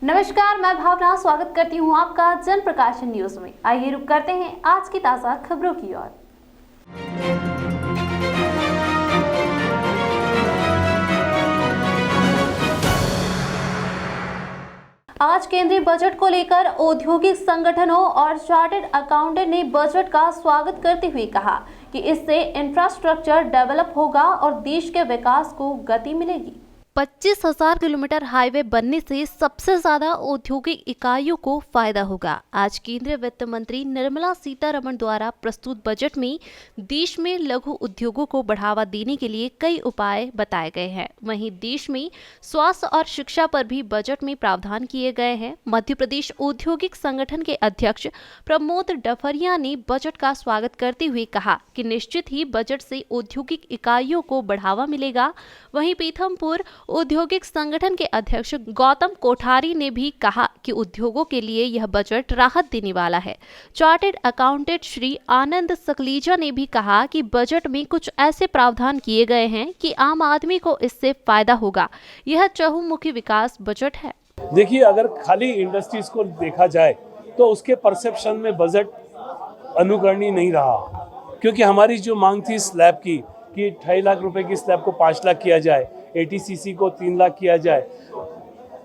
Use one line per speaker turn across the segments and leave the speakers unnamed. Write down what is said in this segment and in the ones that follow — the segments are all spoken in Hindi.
नमस्कार, मैं भावना स्वागत करती हूँ आपका जन प्रकाशन न्यूज में। आइए रुक करते हैं आज की ताज़ा खबरों की ओर। आज केंद्रीय बजट को लेकर औद्योगिक संगठनों और चार्टर्ड अकाउंटेंट ने बजट का स्वागत करते हुए कहा कि इससे इंफ्रास्ट्रक्चर डेवलप होगा और देश के विकास को गति मिलेगी। 25,000 किलोमीटर हाईवे बनने से सबसे ज्यादा औद्योगिक इकाइयों को फायदा होगा। आज केंद्रीय वित्त मंत्री निर्मला सीतारमण द्वारा प्रस्तुत बजट में देश में लघु उद्योगों को बढ़ावा देने के लिए कई उपाय बताए गए हैं। वहीं देश में स्वास्थ्य और शिक्षा पर भी बजट में प्रावधान किए गए हैं। मध्य प्रदेश औद्योगिक संगठन के अध्यक्ष प्रमोद डफरिया ने बजट का स्वागत करते हुए कहा कि निश्चित ही बजट से औद्योगिक इकाइयों को बढ़ावा मिलेगा। वहीं पीथमपुर औद्योगिक संगठन के अध्यक्ष गौतम कोठारी ने भी कहा कि उद्योगों के लिए यह बजट राहत देने वाला है। चार्टर्ड अकाउंटेंट श्री आनंद सकलीजा ने भी कहा कि बजट में कुछ ऐसे प्रावधान किए गए हैं कि आम आदमी को इससे फायदा होगा। यह चहुमुखी विकास बजट है।
देखिए, अगर खाली इंडस्ट्रीज को देखा जाए तो उसके परसेप्शन में बजट अनुकरणीय नहीं रहा, क्योंकि हमारी जो मांग थी स्लैब की कि 2.5 लाख रुपए की स्लैब को 5 लाख किया जाए, ATCC को 3 लाख किया जाए,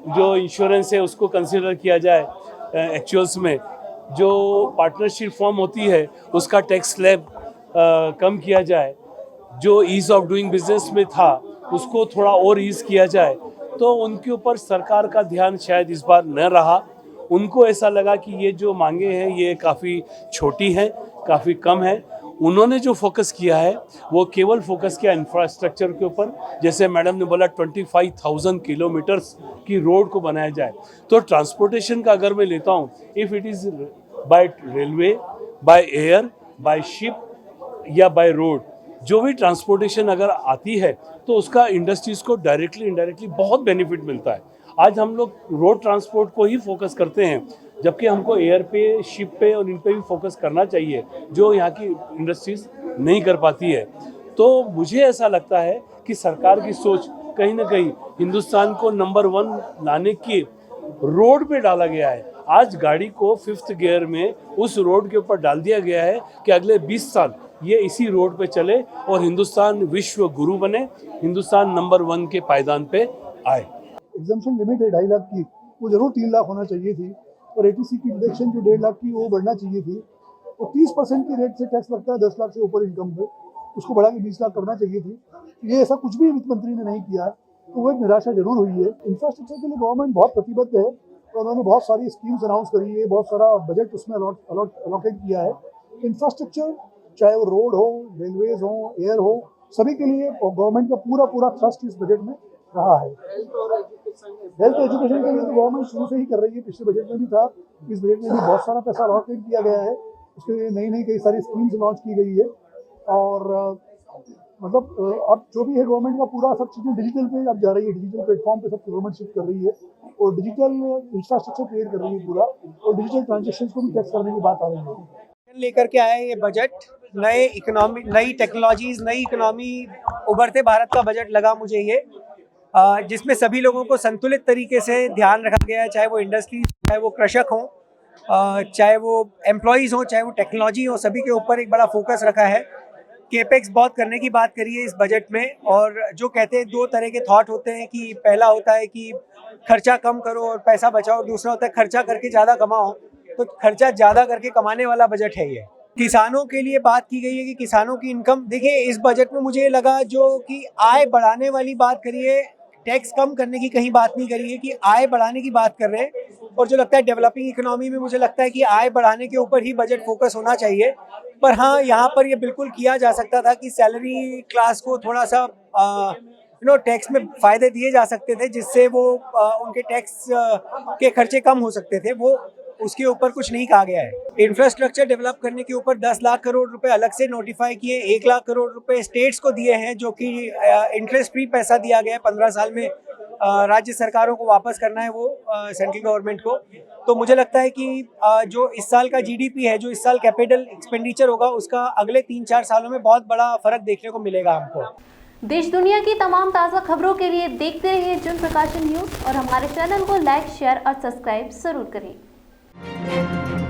जो इंश्योरेंस है उसको कंसिडर किया जाए, एक्चुअल्स में जो पार्टनरशिप फॉर्म होती है उसका टैक्स स्लैब कम किया जाए, जो ईज ऑफ डूइंग बिजनेस में था उसको थोड़ा और ईज किया जाए, तो उनके ऊपर सरकार का ध्यान शायद इस बार न रहा। उनको ऐसा लगा कि ये जो मांगे हैं ये काफ़ी छोटी हैं, काफ़ी कम है। उन्होंने जो फोकस किया है वो केवल फोकस किया इंफ्रास्ट्रक्चर के ऊपर। जैसे मैडम ने बोला 25,000 किलोमीटर्स की रोड को बनाया जाए, तो ट्रांसपोर्टेशन का अगर मैं लेता हूँ, if it is by railway, by air, by ship या बाय रोड, जो भी ट्रांसपोर्टेशन अगर आती है तो उसका इंडस्ट्रीज़ को डायरेक्टली इनडायरेक्टली बहुत बेनिफिट मिलता है। आज हम लोग रोड ट्रांसपोर्ट को ही फोकस करते हैं, जबकि हमको एयर पे, शिप पे और इन पे भी फोकस करना चाहिए, जो यहाँ की इंडस्ट्रीज नहीं कर पाती है। तो मुझे ऐसा लगता है कि सरकार की सोच कहीं ना कहीं हिंदुस्तान को नंबर 1 लाने की रोड पे डाला गया है। आज गाड़ी को 5th गियर में उस रोड के ऊपर डाल दिया गया है कि अगले 20 साल ये इसी रोड पे चले और हिंदुस्तान विश्व गुरु बने, हिंदुस्तान नंबर 1 के पायदान पे आए।
एग्जम्पशन लिमिट है 2.5 लाख की, वो जरूर 3 लाख होना चाहिए थी, और ATC की डिडक्शन जो 1.5 लाख की वो बढ़ना चाहिए थी। तो 30% की रेट से टैक्स लगता है 10 लाख से ऊपर इनकम पे, उसको बढ़ा के 20 लाख करना चाहिए थी। ये ऐसा कुछ भी वित्त मंत्री ने नहीं किया, तो वो एक निराशा जरूर हुई है। इंफ्रास्ट्रक्चर के लिए गवर्नमेंट बहुत प्रतिबद्ध है, तो उन्होंने बहुत सारी स्कीम्स अनाउंस करी है, बहुत सारा बजट उसमें अलॉकेट किया है। इंफ्रास्ट्रक्चर चाहे वो रोड हो, रेलवेज हो, एयर हो, सभी के लिए गवर्नमेंट का पूरा थ्रस्ट इस बजट में रहा है। हेल्थ एजुकेशन के लिए तो गवर्नमेंट शुरू से ही कर रही है, पिछले बजट में भी था, इस बजट में भी बहुत सारा पैसा अलॉकेट किया गया है। उसके लिए नई कई सारी स्कीम्स लॉन्च की गई है, और मतलब अब जो भी है गवर्नमेंट का पूरा सब चीज़ें डिजिटल पे अब जा रही है, डिजिटल प्लेटफॉर्म पे सब गवर्नमेंट शिफ्ट कर रही है और डिजिटल इंफ्रास्ट्रक्चर क्रिएट कर रही है पूरा, और डिजिटल ट्रांजेक्शन को भी टैक्स करने की बात आ रही है।
लेकर के आए ये बजट, नए इकोनॉमी, नई टेक्नोलॉजीज, नई इकोनॉमी, उभरते भारत का बजट लगा मुझे ये, जिसमें सभी लोगों को संतुलित तरीके से ध्यान रखा गया है, चाहे वो इंडस्ट्री, चाहे वो कृषक हो, चाहे वो एम्प्लॉयज़ हो, चाहे वो टेक्नोलॉजी हो, सभी के ऊपर एक बड़ा फोकस रखा है। केपेक्स बहुत करने की बात करी है इस बजट में, और जो कहते हैं 2 तरह के थॉट होते हैं कि पहला होता है कि खर्चा कम करो और पैसा बचाओ, दूसरा होता है खर्चा करके ज़्यादा कमाओ। तो खर्चा ज़्यादा करके कमाने वाला बजट है ये। किसानों के लिए बात की गई है कि किसानों की इनकम, देखिए इस बजट में मुझे लगा जो कि आय बढ़ाने वाली बात करी है, टैक्स कम करने की कहीं बात नहीं करी है, कि आय बढ़ाने की बात कर रहे हैं। और जो लगता है डेवलपिंग इकोनॉमी में मुझे लगता है कि आय बढ़ाने के ऊपर ही बजट फोकस होना चाहिए। पर हाँ, यहाँ पर ये बिल्कुल किया जा सकता था कि सैलरी क्लास को थोड़ा सा टैक्स में फ़ायदे दिए जा सकते थे, जिससे वो उनके टैक्स के खर्चे कम हो सकते थे। वो उसके ऊपर कुछ नहीं कहा गया है। इंफ्रास्ट्रक्चर डेवलप करने के ऊपर 10 लाख करोड़ रुपए अलग से नोटिफाई किए, 1 लाख करोड़ रुपए स्टेट्स को दिए हैं, जो कि इंटरेस्ट फ्री पैसा दिया गया है। 15 साल में राज्य सरकारों को वापस करना है वो सेंट्रल गवर्नमेंट को। तो मुझे लगता है कि जो इस साल का GDP है, जो इस साल कैपिटल एक्सपेंडिचर होगा, उसका अगले 3-4 सालों में बहुत बड़ा फर्क देखने को मिलेगा हमको।
देश दुनिया की तमाम ताज़ा खबरों के लिए देखते रहिए जन प्रकाशन न्यूज़ और हमारे चैनल को लाइक, शेयर और सब्सक्राइब जरूर करें।